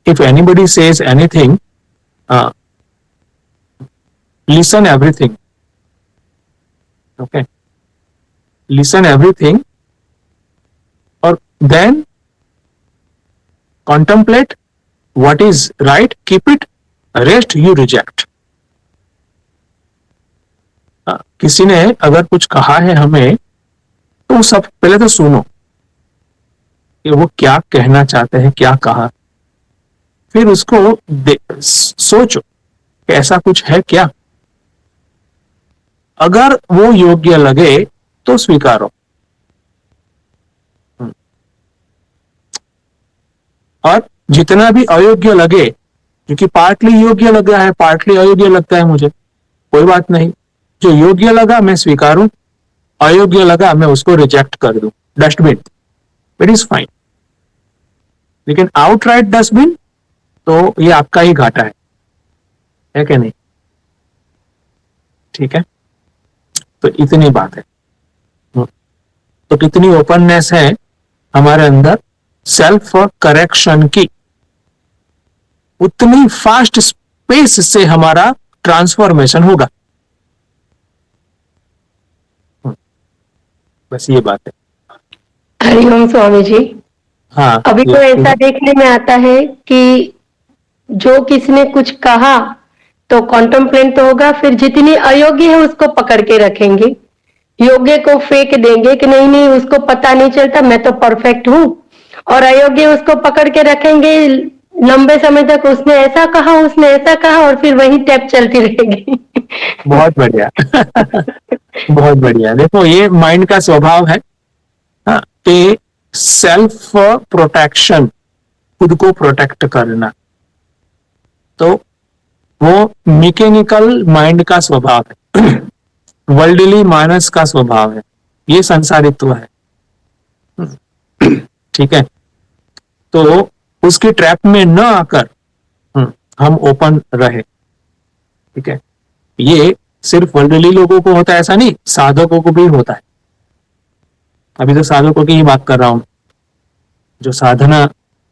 if anybody says anything, listen everything, okay, listen everything, और then contemplate what is right, keep it, rest you reject। किसी ने अगर कुछ कहा है हमें, तो सब पहले तो सुनो कि वो क्या कहना चाहते हैं, क्या कहा, फिर उसको सोचो कि ऐसा कुछ है क्या, अगर वो योग्य लगे तो स्वीकारो, और जितना भी अयोग्य लगे, क्योंकि पार्टली योग्य लग रहा है, पार्टली अयोग्य लगता है मुझे, कोई बात नहीं, जो योग्य लगा मैं स्वीकारूं, अयोग्य लगा मैं उसको रिजेक्ट कर दूं, डस्टबिन, इट इज फाइन। लेकिन आउटराइट डस्टबिन तो ये आपका ही घाटा है कि नहीं? ठीक है, तो इतनी बात है। तो कितनी ओपननेस है हमारे अंदर सेल्फ करेक्शन की, उतनी फास्ट स्पेस से हमारा ट्रांसफॉर्मेशन होगा। बस ये बात है। हरिओम स्वामी जी। हाँ, अभी तो ये ऐसा देखने में आता है कि जो किसी ने कुछ कहा तो कॉन्टेम्पलेट तो होगा, फिर जितनी अयोग्य है उसको पकड़ के रखेंगे, योग्य को फेंक देंगे कि नहीं नहीं उसको पता नहीं चलता, मैं तो परफेक्ट हूँ, और अयोग्य उसको पकड़ के रखेंगे लंबे समय तक, उसने ऐसा कहा उसने ऐसा कहा, और फिर वही टैप चलती रहेगी। बहुत बढ़िया। बहुत बढ़िया। देखो ये माइंड का स्वभाव है, हाँ, कि सेल्फ प्रोटेक्शन, खुद को प्रोटेक्ट करना, तो वो मैकेनिकल माइंड का स्वभाव है, वर्ल्डली मानस का स्वभाव है, ये संसारित्व है। ठीक है, तो उसकी ट्रैप में न आकर हम ओपन रहे। ठीक है, ये सिर्फ वर्ल्डली लोगों को होता है ऐसा नहीं, साधकों को भी होता है। अभी तो साधकों की ही बात कर रहा हूं, जो साधना,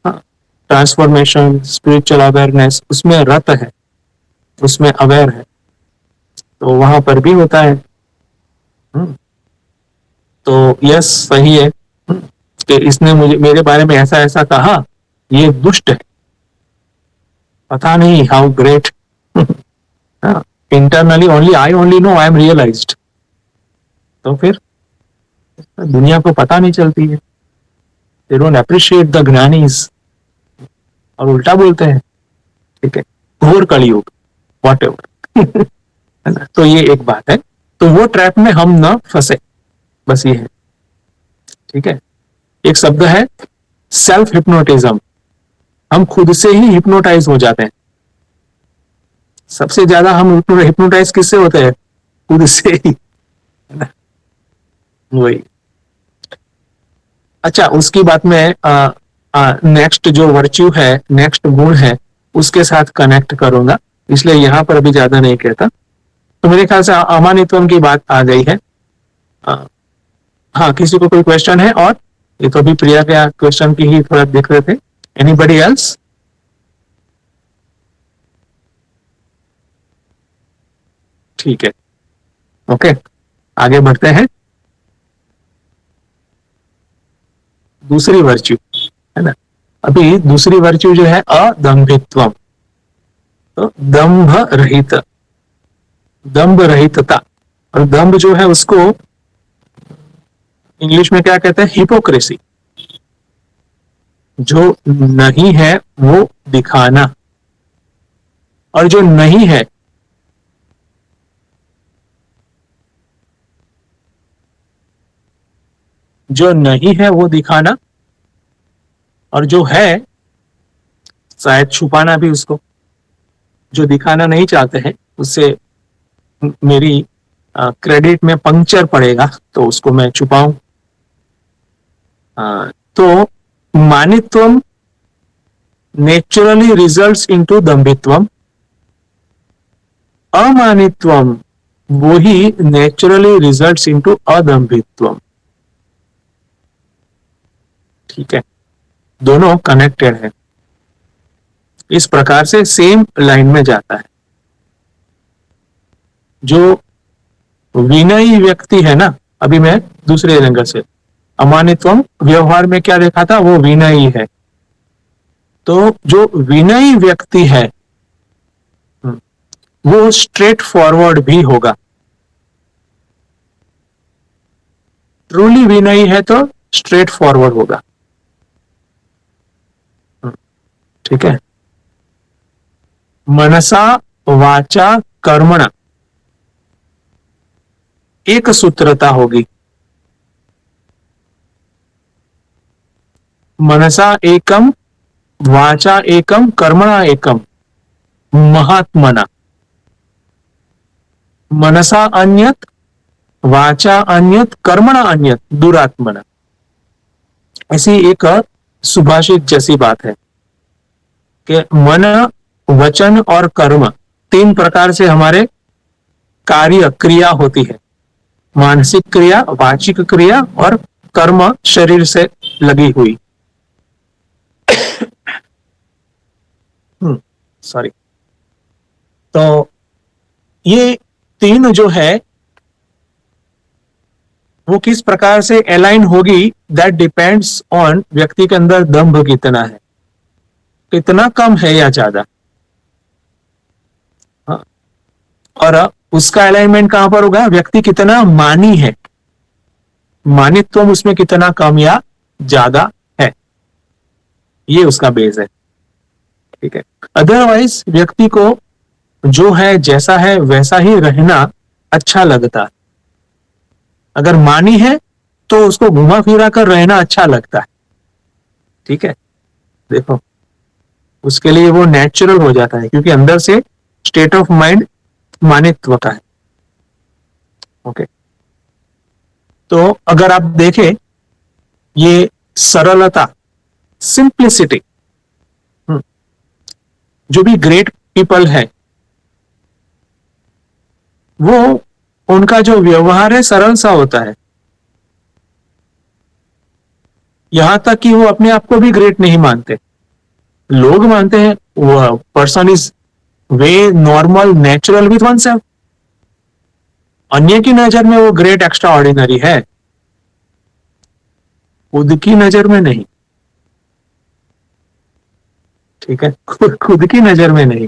ट्रांसफॉर्मेशन, स्पिरिचुअल अवेयरनेस उसमें रत है, उसमें अवेयर है, तो वहां पर भी होता है। तो यस, सही है कि इसने मुझे मेरे बारे में ऐसा ऐसा कहा, ये दुष्ट है, पता नहीं how great, internally only I only know I am realized. तो फिर दुनिया को पता नहीं चलती है, दे डोंट अप्रिशिएट द ज्ञानीज, और उल्टा बोलते हैं। ठीक है, घोर कलयुग, वॉट एवर। तो ये एक बात है, तो वो ट्रैप में हम ना फंसे, बस ये है। ठीक है, एक शब्द है सेल्फ हिप्नोटिज्म, हम खुद से ही हिप्नोटाइज हो जाते हैं। सबसे ज्यादा हम हिप्नोटाइज किससे होते हैं? खुद से ही, वही। अच्छा, उसकी बात में नेक्स्ट जो वर्च्यू है, नेक्स्ट गुण है, उसके साथ कनेक्ट करूंगा, इसलिए यहां पर अभी ज्यादा नहीं कहता। तो मेरे ख्याल से अमानित्वम की बात आ गई है। हाँ, किसी को कोई क्वेश्चन है? और ये तो अभी प्रिया के क्वेश्चन की ही थोड़ा देख रहे थे। Anybody else? ठीक है, ओके, आगे बढ़ते हैं। दूसरी वर्च्यू है ना, अभी दूसरी वर्च्यू जो है अदम्भित्वम, तो दंभ रहित, दंभ रहितता। और दंभ जो है उसको इंग्लिश में क्या कहते हैं? हिपोक्रेसी। जो नहीं है वो दिखाना, और जो नहीं है जो नहीं है वो दिखाना, और जो है शायद छुपाना भी उसको। जो दिखाना नहीं चाहते हैं उससे मेरी क्रेडिट में पंक्चर पड़ेगा, तो उसको मैं छुपाऊं। तो मानित्वम नेचुरली रिजल्ट्स इनटू दंभित्वम, अमानित्वम वो ही नेचुरली रिजल्ट्स इनटू अदंभित्वम। ठीक है, दोनों कनेक्टेड है, इस प्रकार से सेम लाइन में जाता है। जो विनयी व्यक्ति है ना, अभी मैं दूसरे रंग से, अमानित्वम व्यवहार में क्या देखा था? वो विनयी है। तो जो विनयी व्यक्ति है वो स्ट्रेट फॉरवर्ड भी होगा। ट्रूली विनयी है तो स्ट्रेट फॉरवर्ड होगा। ठीक है, मनसा वाचा कर्मणा एक सूत्रता होगी। मनसा एकम, वाचा एकम, कर्मणा एकम, महात्मना। मनसा अन्यत, वाचा अन्यत, कर्मणा अन्यत, दुरात्मना। ऐसी एक सुभाषित जैसी बात है कि मन, वचन और कर्म तीन प्रकार से हमारे कार्य क्रिया होती है। मानसिक क्रिया, वाचिक क्रिया और कर्म शरीर से लगी हुई। सॉरी। तो ये तीन जो है वो किस प्रकार से अलाइन होगी, दैट डिपेंड्स ऑन व्यक्ति के अंदर दंभ कितना है, कितना कम है या ज्यादा। हाँ, और उसका अलाइनमेंट कहां पर होगा, व्यक्ति कितना मानी है, मानित्व उसमें कितना कम या ज्यादा है, ये उसका बेस है। ठीक है, अदरवाइज व्यक्ति को जो है जैसा है वैसा ही रहना अच्छा लगता है। अगर मानी है तो उसको घुमा फिरा कर रहना अच्छा लगता है। ठीक है, देखो उसके लिए वो नेचुरल हो जाता है, क्योंकि अंदर से स्टेट ऑफ माइंड मानित्व का है। ओके, तो अगर आप देखें ये सरलता, सिंप्लिसिटी, जो भी ग्रेट पीपल है वो उनका जो व्यवहार है सरल सा होता है, यहां तक कि वो अपने आप को भी ग्रेट नहीं मानते। लोग मानते हैं वो person is way normal natural with one self, अन्य की नजर में वो ग्रेट एक्स्ट्रा ऑर्डिनरी है, खुद की नजर में नहीं। ठीक है, खुद की नजर में नहीं।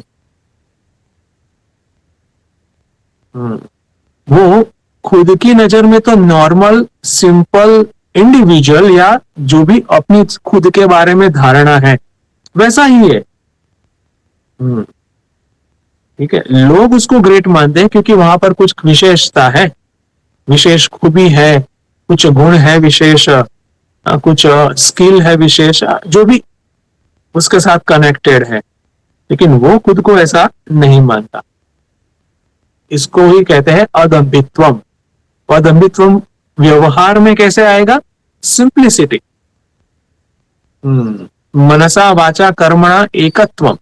वो खुद की नजर में तो नॉर्मल सिंपल इंडिविजुअल या जो भी अपनी खुद के बारे में धारणा है वैसा ही है। ठीक है, लोग उसको ग्रेट मानते हैं क्योंकि वहां पर कुछ विशेषता है, विशेष खूबी है, कुछ गुण है विशेष, कुछ स्किल है विशेष, जो भी उसके साथ कनेक्टेड है, लेकिन वो खुद को ऐसा नहीं मानता। इसको ही कहते हैं अदम्भित्वम। अदम्भित्वम व्यवहार में कैसे आएगा, सिंप्लिसिटी, मनसा वाचा कर्मणा एकत्वम,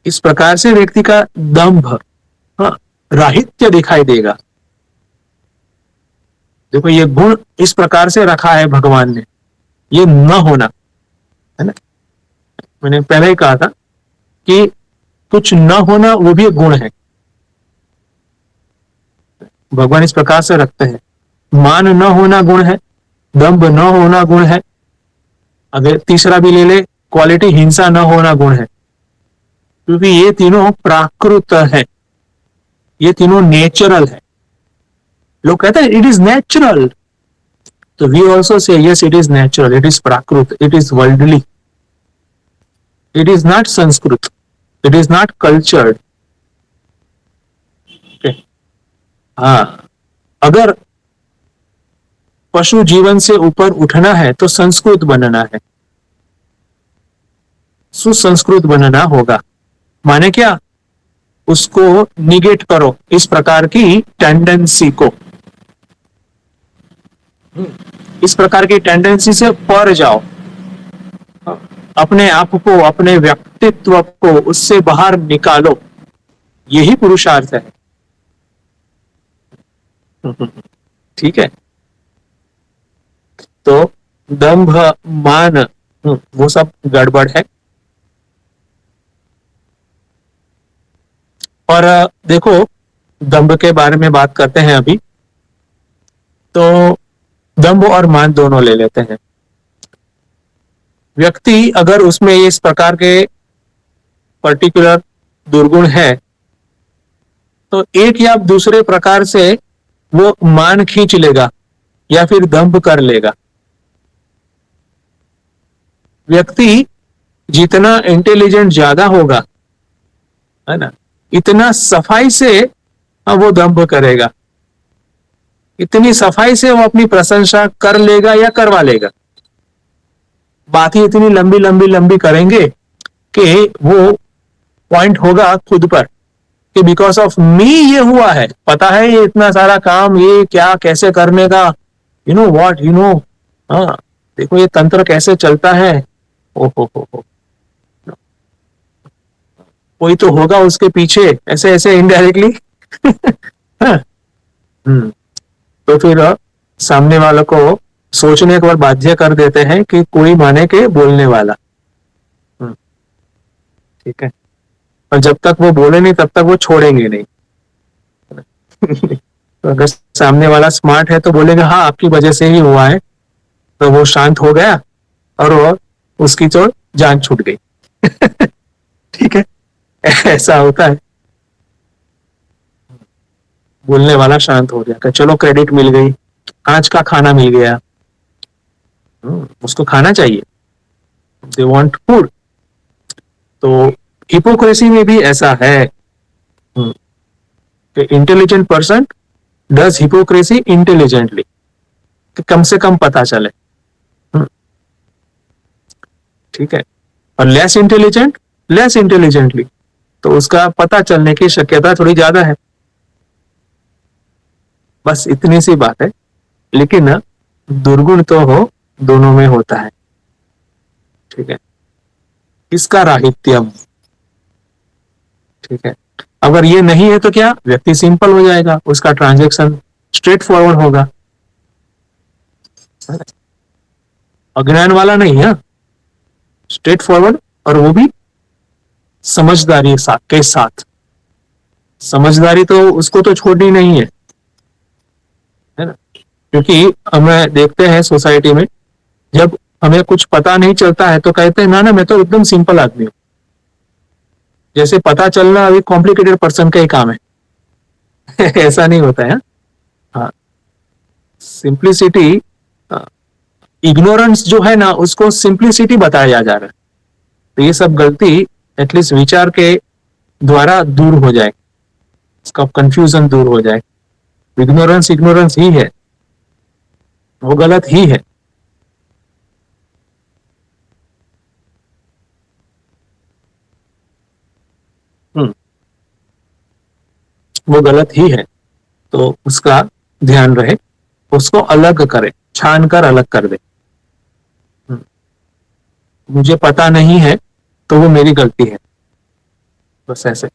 इस प्रकार से व्यक्ति का दंभ, राहित्य दिखाई देगा। देखो ये गुण इस प्रकार से रखा है भगवान ने, ये न होना है ना, मैंने पहले ही कहा था कि कुछ न होना वो भी एक गुण है, भगवान इस प्रकार से रखते हैं। मान न होना गुण है, दंभ न होना गुण है, अगर तीसरा भी ले ले क्वालिटी हिंसा न होना गुण है, क्योंकि ये तीनों प्राकृत है, ये तीनों नेचुरल है। लोग कहते हैं इट इज नेचुरल, तो we also say yes it is natural, it is Prakrit, it is worldly, it is not Sanskrit, it is not cultured. हाँ, अगर पशु जीवन से ऊपर उठना है तो संस्कृत बनना है, सुसंस्कृत बनना होगा। माने क्या, उसको निगेट करो इस प्रकार की टेंडेंसी को, इस प्रकार की टेंडेंसी से पर जाओ, अपने आप को, अपने व्यक्तित्व को उससे बाहर निकालो, यही पुरुषार्थ है। ठीक है, तो दंभ मान वो सब गड़बड़ है। और देखो दंभ के बारे में बात करते हैं अभी, तो दंभ और मान दोनों ले लेते हैं। व्यक्ति अगर उसमें इस प्रकार के पर्टिकुलर दुर्गुण है तो एक या दूसरे प्रकार से वो मान खींच लेगा या फिर दंभ कर लेगा। व्यक्ति जितना इंटेलिजेंट ज्यादा होगा, है ना, इतना सफाई से वो दंभ करेगा, इतनी सफाई से वो अपनी प्रशंसा कर लेगा या करवा लेगा। बात ही इतनी लंबी लंबी लंबी करेंगे कि वो पॉइंट होगा खुद पर कि बिकॉज ऑफ मी ये हुआ है, पता है ये इतना सारा काम, ये क्या कैसे करने का, you know what, you know, हाँ देखो ये तंत्र कैसे चलता है, ओ हो, कोई तो होगा उसके पीछे, ऐसे ऐसे इनडायरेक्टली। तो फिर सामने वालों को सोचने के बाद बाध्य कर देते हैं कि कोई माने के बोलने वाला। ठीक है, और जब तक वो बोले नहीं तब तक वो छोड़ेंगे नहीं। तो अगर सामने वाला स्मार्ट है तो बोलेगा हाँ आपकी वजह से ही हुआ है, तो वो शांत हो गया और वो उसकी तो जान छूट गई। ठीक है, ऐसा होता है। बोलने वाला शांत हो गया, चलो क्रेडिट मिल गई, कांच का खाना मिल गया, उसको खाना चाहिए, दे वांट फूड। तो हिपोक्रेसी में भी ऐसा है कि intelligent person does hypocrisy intelligently, कि कम से कम पता चले। ठीक है, और लेस इंटेलिजेंटली, तो उसका पता चलने की शक्यता थोड़ी ज्यादा है। बस इतनी सी बात है। लेकिन दुर्गुण तो हो दोनों में होता है। ठीक है, इसका राहित्यम। ठीक है, अगर ये नहीं है तो क्या, व्यक्ति सिंपल हो जाएगा, उसका ट्रांजैक्शन स्ट्रेट फॉरवर्ड होगा। अज्ञान वाला नहीं है, स्ट्रेट फॉरवर्ड, और वो भी समझदारी के साथ। समझदारी तो उसको तो छोड़नी नहीं है ना, क्योंकि हमें देखते हैं सोसाइटी में, जब हमें कुछ पता नहीं चलता है तो कहते हैं ना ना मैं तो एकदम सिंपल आदमी हूं। जैसे पता चलना अभी कॉम्प्लिकेटेड पर्सन का ही काम है। ऐसा नहीं होता है। हाँ, सिंप्लिसिटी, इग्नोरेंस जो है ना उसको सिंप्लिसिटी बताया जा रहा है। तो ये सब गलती एटलीस्ट विचार के द्वारा दूर हो जाए, इसका कंफ्यूजन दूर हो जाए। इग्नोरेंस ही है, वो गलत ही है। वो गलत ही है, तो उसका ध्यान रहे, उसको अलग करे, छान कर अलग कर दे। मुझे पता नहीं है तो वो मेरी गलती है, बस ऐसे।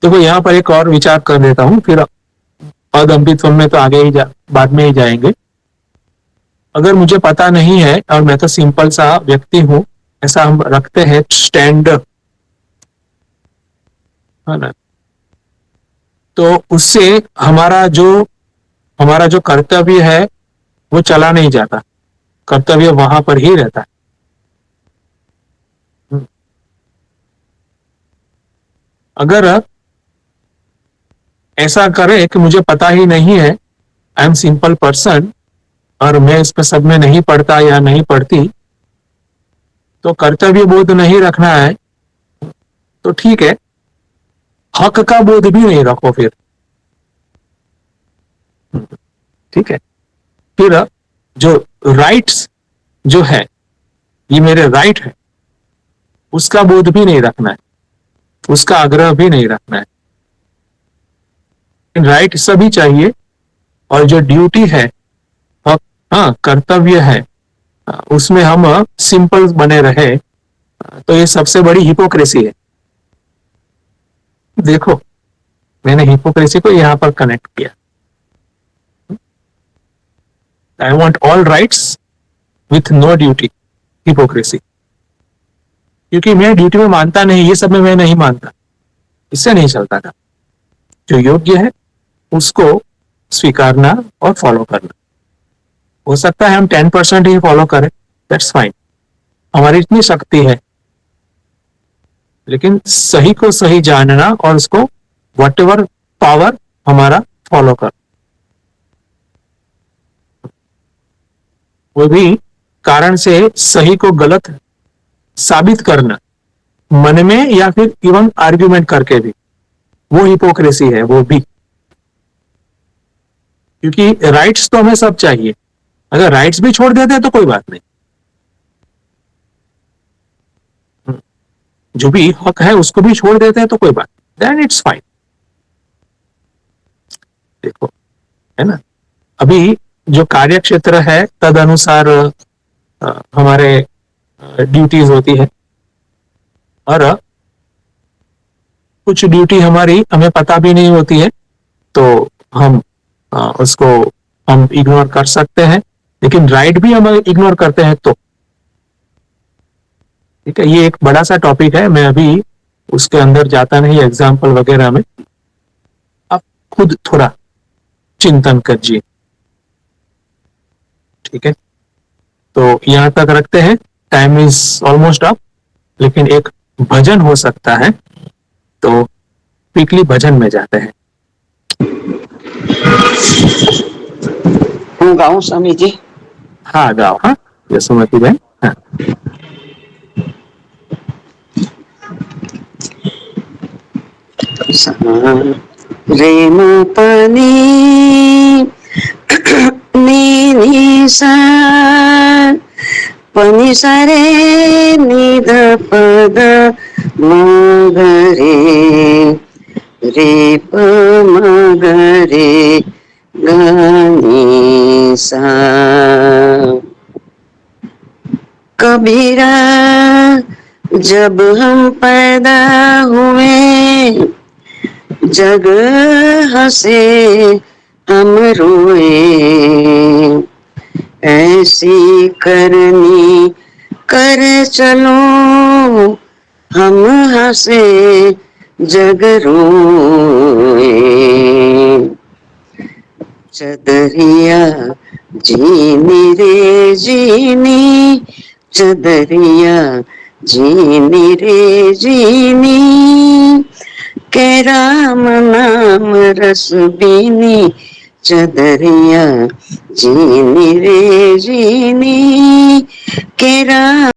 देखो यहाँ पर एक और विचार कर देता हूं, फिर अदम्भित्व में तो आगे ही बाद में ही जाएंगे। अगर मुझे पता नहीं है और मैं तो सिंपल सा व्यक्ति हूं, ऐसा हम रखते हैं स्टैंड, है ना, तो उससे हमारा जो कर्तव्य है वो चला नहीं जाता, कर्तव्य वहां पर ही रहता है। अगर ऐसा करे कि मुझे पता ही नहीं है, आई एम सिंपल पर्सन, और मैं इस पर सब में नहीं पढ़ता या नहीं पढ़ती, तो कर्तव्य बोध नहीं रखना है तो ठीक है, हक का बोध भी नहीं रखो फिर। ठीक है, फिर जो राइट्स जो है, ये मेरे राइट है, उसका बोध भी नहीं रखना है, उसका आग्रह भी नहीं रखना है। राइट सभी चाहिए, और जो ड्यूटी है, हाँ कर्तव्य है, उसमें हम सिंपल बने रहे, तो ये सबसे बड़ी हिपोक्रेसी है। देखो मैंने हिपोक्रेसी को यहां पर कनेक्ट किया। I want all rights with no duty, hypocrisy. क्योंकि मैं ड्यूटी में मानता नहीं, ये सब में मैं नहीं मानता, इससे नहीं चलता था। जो योग्य है उसको स्वीकारना और फॉलो करना। हो सकता है हम 10% ही फॉलो करें, दैट्स फाइन, हमारी इतनी शक्ति है, लेकिन सही को सही जानना और उसको वट एवर पावर हमारा फॉलो कर, वो भी कारण से सही को गलत साबित करना, मन में या फिर इवन आर्ग्यूमेंट करके भी, वो हिपोक्रेसी है वो भी। क्योंकि राइट्स तो हमें सब चाहिए, अगर राइट्स भी छोड़ देते हैं तो कोई बात नहीं, जो भी हक है उसको भी छोड़ देते हैं तो कोई बात, देन इट्स फाइन। देखो है ना, अभी जो कार्य क्षेत्र है तद अनुसार हमारे ड्यूटीज होती है, और कुछ ड्यूटी हमारी हमें पता भी नहीं होती है, तो हम उसको हम इग्नोर कर सकते हैं, लेकिन राइट भी हम इग्नोर करते हैं तो ठीक है। ये एक बड़ा सा टॉपिक है, मैं अभी उसके अंदर जाता नहीं एग्जाम्पल वगैरह में। अब खुद थोड़ा चिंतन कीजिए। ठीक है, तो यहाँ तक रखते हैं, टाइम इज ऑलमोस्ट अप, लेकिन एक भजन हो सकता है, तो क्विकली भजन में जाते हैं। હું ગાઉં સ્વામીજી? हाँ गाओ, हाँ यशोमती बहन, हाँ। रे म पनि नि नि सा पनि सा रे नि ध प ध म ग रे रे प म ग रे ग नि सा। कबीरा जब हम पैदा हुए, जग हंसे हम रोए, ऐसी करनी कर चलो हम हंसे जग रोए। चदरिया जीनी रे जीनी, चदरिया जीनी रे जीनी, के राम नाम रस बीनी, चदरिया जीनी रे जीनी, के राम